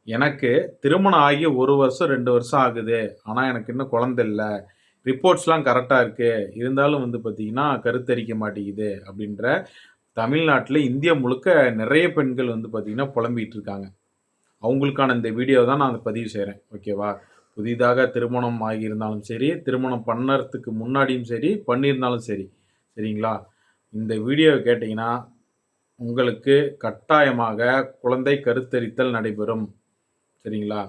எனக்கு திருமணம் ஆகி 1 வருஷம் 2 வருஷம் ஆகுது. ஆனா, எனக்கு இன்னும் குழந்தை இல்ல. ரிப்போர்ட்ஸ்லாம் கரெக்ட்டா இருக்கு. இருந்தாலும் வந்து பார்த்தீங்கன்னா, கருத்தரிக்க மாட்டேங்குது அப்படின்ற தமிழ்நாட்ல இந்தியா முழுக்க நெறைய பெண்கள் வந்து பார்த்தீங்கன்னா, புலம்பிட்டு இருக்காங்க. அவங்களுக்கான இந்த வீடியோ தான் நான் பதிவு செய்றேன். ஓகேவா? புதிதாக திருமணம் ஆகியிருந்தாலும் சரி, திருமணம் பண்ணறதுக்கு முன்னாடியும் சரி, பண்ணியிருந்தாலும் சரி. சரிங்களா? இந்த வீடியோவ கேட்டீங்கன்னா, உங்களுக்கு கட்டாயமாக குழந்தை கருத்தரித்தல் நடைபெறும். சரிங்களா?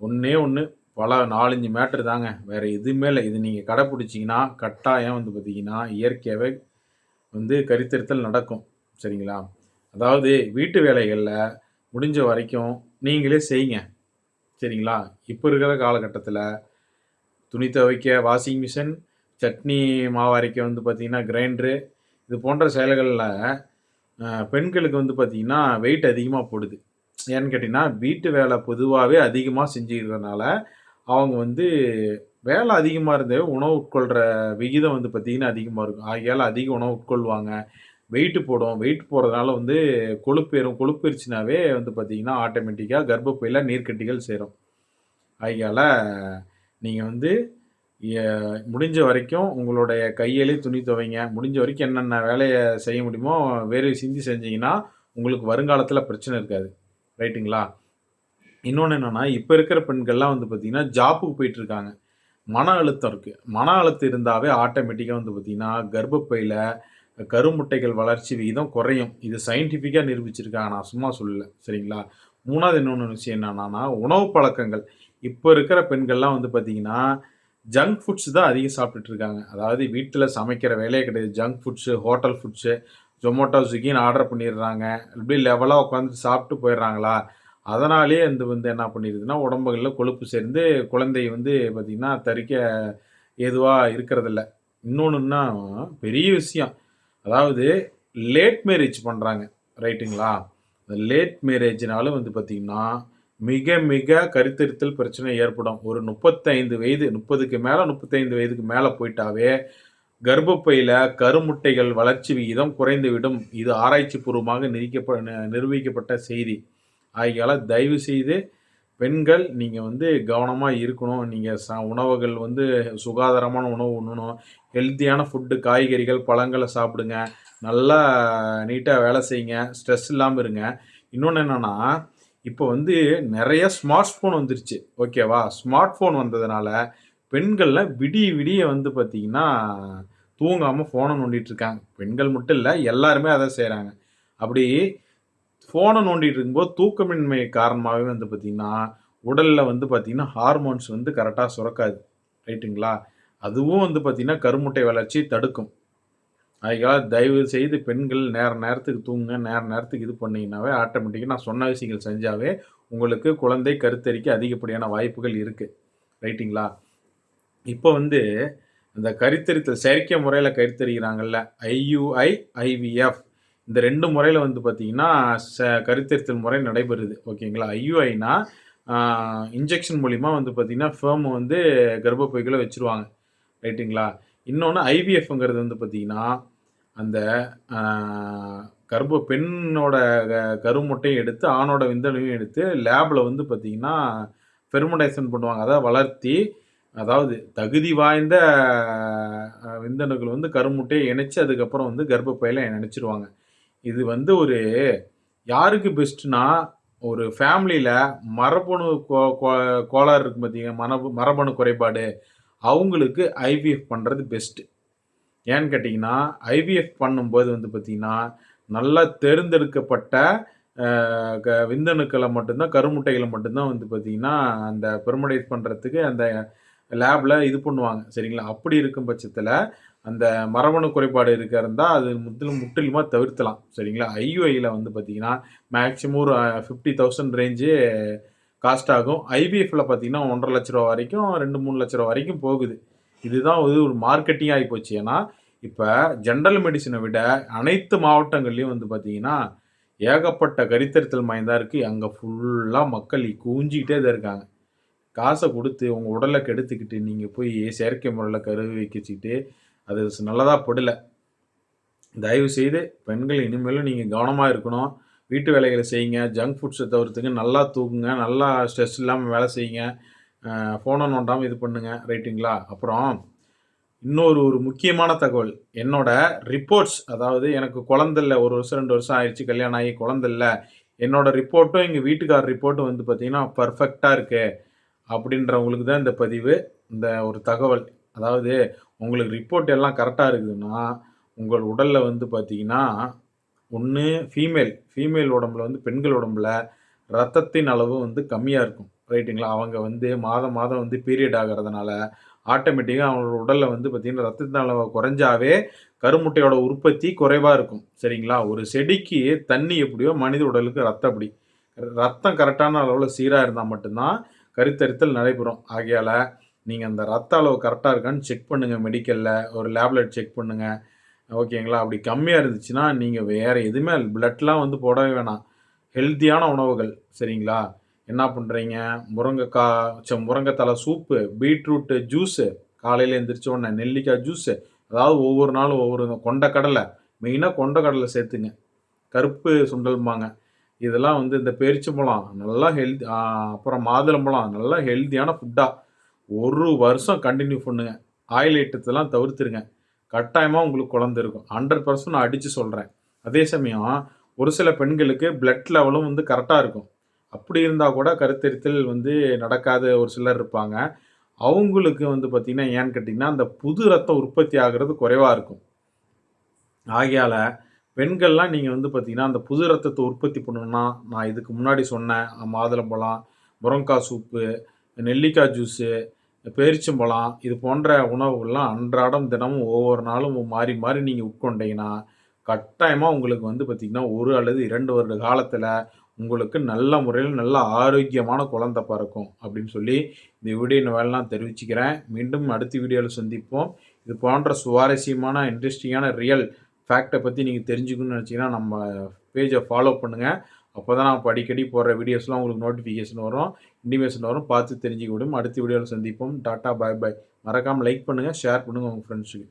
ஒண்ணே ஒண்ணு பல 4, 5 மேட்டர் தாங்க. வேற எதுவுமே இல்ல. இது நீங்க கடைப்புடிச்சீங்கன்னா, கட்டாயம் வந்து பார்த்தீங்கன்னா, இயற்கையாவே வந்து கருத்தரித்தல் நடக்கும். சரிங்களா? அதாவது வீட்டு வேலைகள்ல முடிஞ்ச வரைக்கும் நீங்களே செய்யுங்க. சரிங்களா? இப்ப இருக்கிற காலகட்டத்தில துணி துவைக்க வாஷிங் மிஷின், சட்னி மாவு அரைக்க வந்து பார்த்தீங்கன்னா, கிரைண்டரு இது போன்ற செயல்கள்ல பெண்களுக்கு வந்து பார்த்தீங்கன்னா, வெயிட் அதிகமா போடுது. ஏன்னு கேட்டீங்கன்னா, வீட்டு வேலை பொதுவாவே அதிகமா செஞ்சுக்கிறதுனால, அவங்க வந்து வேலை அதிகமா இருந்து உணவு உட்கொள்ற விகிதம் வந்து பார்த்தீங்கன்னா, அதிகமா இருக்கும். ஆகையால அதிக உணவு உட்கொள்வாங்க. வெயிட் போடும். வெயிட் போடுறதுனால வந்து கொழுப்பு ஏறும். கொழுப்பு ஏறுச்சுனாவே வந்து பார்த்தீங்கன்னா, ஆட்டோமேட்டிக்கா கர்ப்பப்பையில நீர்க்கட்டிகள் சேரும். ஆகையால நீங்க வந்து எ முடிஞ்ச வரைக்கும் உங்களுடைய கையாலே துணி துவைங்க. முடிஞ்ச வரைக்கும் என்னென்ன வேலைய செய்ய முடியுமோ, வேர்வை சிந்தி செஞ்சீங்கன்னா, உங்களுக்கு வருங்காலத்தில பிரச்சனை இருக்காது. ரைட்டுங்களா? இன்னொன்னு என்னன்னா, இப்ப இருக்கிற பெண்கள்லாம் வந்து பார்த்தீங்கன்னா, ஜாப்புக்கு போயிட்டுருக்காங்க. மன அழுத்தம் இருக்கு. மன அழுத்தம் இருந்தாவே ஆட்டோமேட்டிக்கா வந்து பார்த்தீங்கன்னா, கர்ப்பப்பையில கருமுட்டைகள் வளர்ச்சி விகிதம் குறையும். இது சயின்டிஃபிக்கா நிரூபிச்சிருக்காங்க. நான் சும்மா சொல்லல. சரிங்களா? 3வது இன்னொன்னு விஷயம் என்னன்னா, உணவு பழக்கங்கள். இப்ப இருக்கிற பெண்கள்லாம் வந்து பார்த்தீங்கன்னா, ஜங்க் ஃபுட்ஸ் தான் அதிகம் சாப்பிட்டுட்டு இருக்காங்க. அதாவது வீட்ல சமைக்கிற வேலையே கிடையாது. Junk foods, hotel foods, Zomato, Swiggyன்னு ஆர்டர் பண்ணிடுறாங்க. அப்படியே லெவலா உட்காந்துட்டு சாப்பிட்டு போயிடுறாங்களா, அதனாலேயே வந்து வந்து என்ன பண்ணிருதுன்னா, உடம்புகள்ல கொழுப்பு சேர்ந்து குழந்தை வந்து பார்த்தீங்கன்னா, தரிக்க ஏதுவா இருக்கிறதில்ல. இன்னொன்னுன்னா, பெரிய விஷயம். அதாவது லேட் மேரேஜ் பண்றாங்க. ரைட்டுங்களா? இந்த லேட் மேரேஜ்னால வந்து பார்த்தீங்கன்னா, மிக மிக கருத்தரித்தல் பிரச்சனை ஏற்படும். ஒரு 35 வயது 30க்கு மேல 35 வயதுக்கு மேல போயிட்டாவே, கர்ப்பப்பையில கருமுட்டைகள் வளர்ச்சி விகிதம் குறைந்துவிடும். இது ஆராய்ச்சி பூர்வமாக நிரூபிக்கப்பட்ட செய்தி. ஆகையால தயவு செய்து பெண்கள் நீங்க வந்து கவனமா இருக்கணும். நீங்க உணவுகள் வந்து சுகாதாரமான உணவு உண்ணணும். ஹெல்த்தியான ஃபுட்டு காய்கறிகள், பழங்கள சாப்பிடுங்க. நல்லா நீட்டா வேலை செய்யுங்க. ஸ்ட்ரெஸ் இல்லாம இருங்க. இன்னொன்னு என்னன்னா, இப்போ வந்து நெறைய ஸ்மார்ட் ஃபோன் வந்துருச்சு. ஓகேவா? ஸ்மார்ட் ஃபோன் வந்ததுனால, பெண்கள்லாம் விடிய விடிய வந்து பார்த்தீங்கன்னா, தூங்காம ஃபோன நோண்டிட்டு இருக்காங்க. பெண்கள் மட்டும் இல்ல, எல்லாருமே அதான் செய்றாங்க. அப்படி ஃபோன நோண்டிட்டு இருக்கும்போது தூக்கமின்மை காரணமாவே வந்து பார்த்தீங்கன்னா, உடல்ல வந்து பார்த்தீங்கன்னா, ஹார்மோன்ஸ் வந்து கரெக்ட்டா சுரக்காது. ரைட்டுங்களா? அதுவும் வந்து பார்த்தீங்கன்னா, கருமுட்டை வளர்ச்சிய தடுக்கும். அதுக்காக தயவு செய்து பெண்கள் நேர நேரத்துக்கு தூங்குங்க. நேர நேரத்துக்கு இது பண்ணீங்கன்னாவே, ஆட்டோமேட்டிக்கா நான் சொன்ன விஷயங்கள் செஞ்சாவே, உங்களுக்கு குழந்தை கருத்தரிக்க அதிகப்படியான வாய்ப்புகள் இருக்கு. ரைட்டுங்களா? இப்போ வந்து இந்த கருத்தரித்தல் செயற்கை முறையில கருத்தரிக்கிறாங்கல்ல, IUI, IVF இந்த 2 முறையில வந்து பார்த்தீங்கன்னா, கருத்தரித்தல் முறை நடைபெறுது. ஓகேங்களா? IUIனா இன்ஜெக்ஷன் மூலியமா வந்து பார்த்தீங்கன்னா, ஸ்பெர்ம் வந்து கர்ப்பப்பைக்குள்ள வச்சுருவாங்க. ரைட்டுங்களா? இன்னொன்னு IVFங்கிறது வந்து பார்த்தீங்கன்னா, அந்த அ பெண்ணோட கருமுட்டையும் எடுத்து, ஆணோட விந்தணுவையும் எடுத்து லேப்ல வந்து பார்த்தீங்கன்னா, ஃபெர்மென்டேஷன் பண்ணுவாங்க. அதாவது வளர்த்தி, அதாவது தகுதி வாய்ந்த விந்தணுக்கள் வந்து கருமுட்டைய இணைச்சு, அதுக்கப்புறம் வந்து கர்ப்பப்பையில இணைச்சிருவாங்க. இது வந்து ஒரு யாருக்கு பெஸ்ட்னா, ஒரு ஃபேமிலில மரபணு கோளாறு இருக்கு பார்த்தீங்க மரபணு குறைபாடு, அவங்களுக்கு IVF பண்றது பெஸ்ட். ஏன்னு கேட்டீங்கன்னா, IVF பண்ணும்போது வந்து பார்த்தீங்கன்னா, நல்லா தேர்ந்தெடுக்கப்பட்ட அ விந்தணுக்கள மட்டும் தான் கருமுட்டைகள மட்டும் தான் வந்து பார்த்தீங்கன்னா, அந்த பெர்மனைட் பண்றதுக்கு அந்த லேப்ல இது பண்ணுவாங்க. சரிங்களா? அப்படி இருக்கும் பட்சத்தில, அந்த மரபணு குறைபாடு இருந்தா, அது முற்றிலுமா தவிர்த்தலாம். சரிங்களா? IUIல வந்து பார்த்தீங்கன்னா, மேக்ஸிமம் ஒரு 50,000 ரேஞ்சு காஸ்ட் ஆகும். IVFல பார்த்தீங்கன்னா, ரூ. 1,50,000 வரைக்கும், 2, 3 லட்ச ரூவா வரைக்கும் போகுது. இதுதான் வந்து ஒரு மார்க்கெட்டிங் ஆயிப்போச்சு. ஏன்னா, இப்ப ஜெனரல் மெடிசின விட அனைத்து மாவட்டங்கள்லயும் வந்து பார்த்தீங்கன்னா, ஏகப்பட்ட கருத்தரித்தல் மையம் தான் இருக்கு. அங்க ஃபுல்லா மக்கள் குவிஞ்சுகிட்டே தான் இருக்காங்க. காச குடுத்து உங்க உடல கெடுத்துக்கிட்டு, நீங்க போய் செயற்கை முறையில கரு வைக்கிச்சுக்கிட்டு, அது நல்லதா படல. தயவு செய்து பெண்கள் இனிமேலும் நீங்க கவனமா இருக்கணும். வீட்டு வேலைகளை செய்யுங்க, ஜங்க் ஃபுட்ஸை தவிர்த்துங்க, நல்லா தூங்குங்க, நல்லா ஸ்ட்ரெஸ் இல்லாமல் வேலை செய்யுங்க, ஃபோனை நோண்டாமல் இது பண்ணுங்க, ரைட்டுங்களா? அப்புறம் இன்னொரு ஒரு முக்கியமான தகவல், என்னோட ரிப்போர்ட்ஸ், அதாவது எனக்கு குழந்தை இல்ல, 1 வருஷம் 2 வருஷம் ஆயிடுச்சு, கல்யாணம் ஆகி குழந்தை இல்ல. என்னோட ரிப்போர்ட்டும் எங்கள் வீட்டுக்கார் ரிப்போர்ட்டும் வந்து பார்த்தீங்கன்னா பர்ஃபெக்டாக இருக்கு அப்படின்றவங்களுக்கு தான் இந்த பதிவு, இந்த ஒரு தகவல். அதாவது உங்களுக்கு ரிப்போர்ட் எல்லாம் கரெக்டாக இருக்குதுன்னா, உங்கள் உடலில் வந்து பார்த்தீங்கன்னா, ஒன்று ஃபீமேல் உடம்புல வந்து பெண்கள் உடம்புல ரத்தத்தின் அளவு வந்து கம்மியாக இருக்கும், ரைட்டுங்களா? அவங்க வந்து மாதம் மாதம் வந்து பீரியட் ஆகிறதுனால ஆட்டோமேட்டிக்காக அவங்களோட உடலில் வந்து பார்த்திங்கன்னா ரத்தத்தின் அளவு குறைஞ்சாவே கருமுட்டையோட உற்பத்தி குறைவாக இருக்கும், சரிங்களா? ஒரு செடிக்கு தண்ணி எப்படியோ மனித உடலுக்கு ரத்தம் அப்படி. ரத்தம் கரெக்டான அளவில் சீராக இருந்தால் மட்டும்தான் கருத்தரித்தல் நடைபெறும். ஆகையால் நீங்கள் அந்த ரத்த அளவு கரெக்டாக இருக்கான்னு செக் பண்ணுங்கள், மெடிக்கலில் ஒரு லேப்லெட் செக் பண்ணுங்கள், ஓகேங்களா? அப்படி கம்மியாக இருந்துச்சுன்னா நீங்கள் வேறு எதுவுமே பிளட்லாம் வந்து போடவே வேணாம், ஹெல்த்தியான உணவுகள், சரிங்களா? என்ன பண்ணுறீங்க, முருங்கைத்தலை சூப்பு, பீட்ரூட்டு ஜூஸு, காலையில் எழுந்திரிச்ச உடனே நெல்லிக்காய் ஜூஸு, அதாவது ஒவ்வொரு நாளும் ஒவ்வொரு கொண்டக்கடலை, மெயினாக கொண்டக்கடலை சேர்த்துங்க, கருப்பு சுண்டல்பாங்க, இதெல்லாம் வந்து இந்த பேரிச்சம்பழம் நல்லா ஹெல்த், அப்புறம் மாதுளம்பழம் நல்லா ஹெல்த்தியான ஃபுட்டாக 1 வருஷம் கண்டினியூ பண்ணுங்க. ஆயில் ஐட்டத்தெல்லாம் தவிர்த்துருங்க, கட்டாயமாக உங்களுக்கு குழந்தை இருக்கும், 100% நான் அடித்து சொல்கிறேன். அதே சமயம் ஒரு சில பெண்களுக்கு பிளட் லெவலும் வந்து கரெக்டாக இருக்கும், அப்படி இருந்தால் கூட கருத்தரித்தல் வந்து நடக்காத ஒரு சிலர் இருப்பாங்க. அவங்களுக்கு வந்து பார்த்திங்கன்னா ஏன்னு கேட்டிங்கன்னா அந்த புது ரத்தம் உற்பத்தி ஆகிறது குறைவாக இருக்கும். ஆகையால் பெண்கள்லாம் நீங்கள் வந்து பார்த்திங்கன்னா அந்த புது ரத்தத்தை உற்பத்தி பண்ணணுன்னா நான் இதுக்கு முன்னாடி சொன்னேன், மாதுளம்பழம், முருங்கைக்காய் சூப்பு, நெல்லிக்காய் ஜூஸு, பேரிச்சம்பழம், இது போன்ற உணவுகள்லாம் அன்றாடம் தினமும் ஒவ்வொரு நாளும் மாறி மாறி நீங்கள் உட்கொண்டீங்கன்னா கட்டாயமாக உங்களுக்கு வந்து பார்த்திங்கன்னா 1 அல்லது 2 வருட காலத்தில் உங்களுக்கு நல்ல முறையில் நல்ல ஆரோக்கியமான குழந்தை பிறக்கும் அப்படின்னு சொல்லி இந்த வீடியோ வேலைலாம் தெரிவிச்சுக்கிறேன். மீண்டும் அடுத்த வீடியோவில் சந்திப்போம். இது போன்ற சுவாரஸ்யமான இன்ட்ரெஸ்டிங்கான ரியல் ஃபேக்டை பற்றி நீங்கள் தெரிஞ்சுக்கணும்னு நினச்சிங்கன்னா நம்ம பேஜை ஃபாலோ பண்ணுங்கள். அப்போ தான் நான் அடிக்கடி போடுற வீடியோஸ்லாம் உங்களுக்கு நோட்டிஃபிகேஷன் வரும், இன்டிமேஷன் வரும், பார்த்து தெரிஞ்சுக்க முடியும். அடுத்த வீடியோவில் சந்திப்போம். டாட்டா, பாய் பாய். மறக்காமல் லைக் பண்ணுங்கள், ஷேர் பண்ணுங்கள் உங்கள் ஃப்ரெண்ட்ஸுக்கு.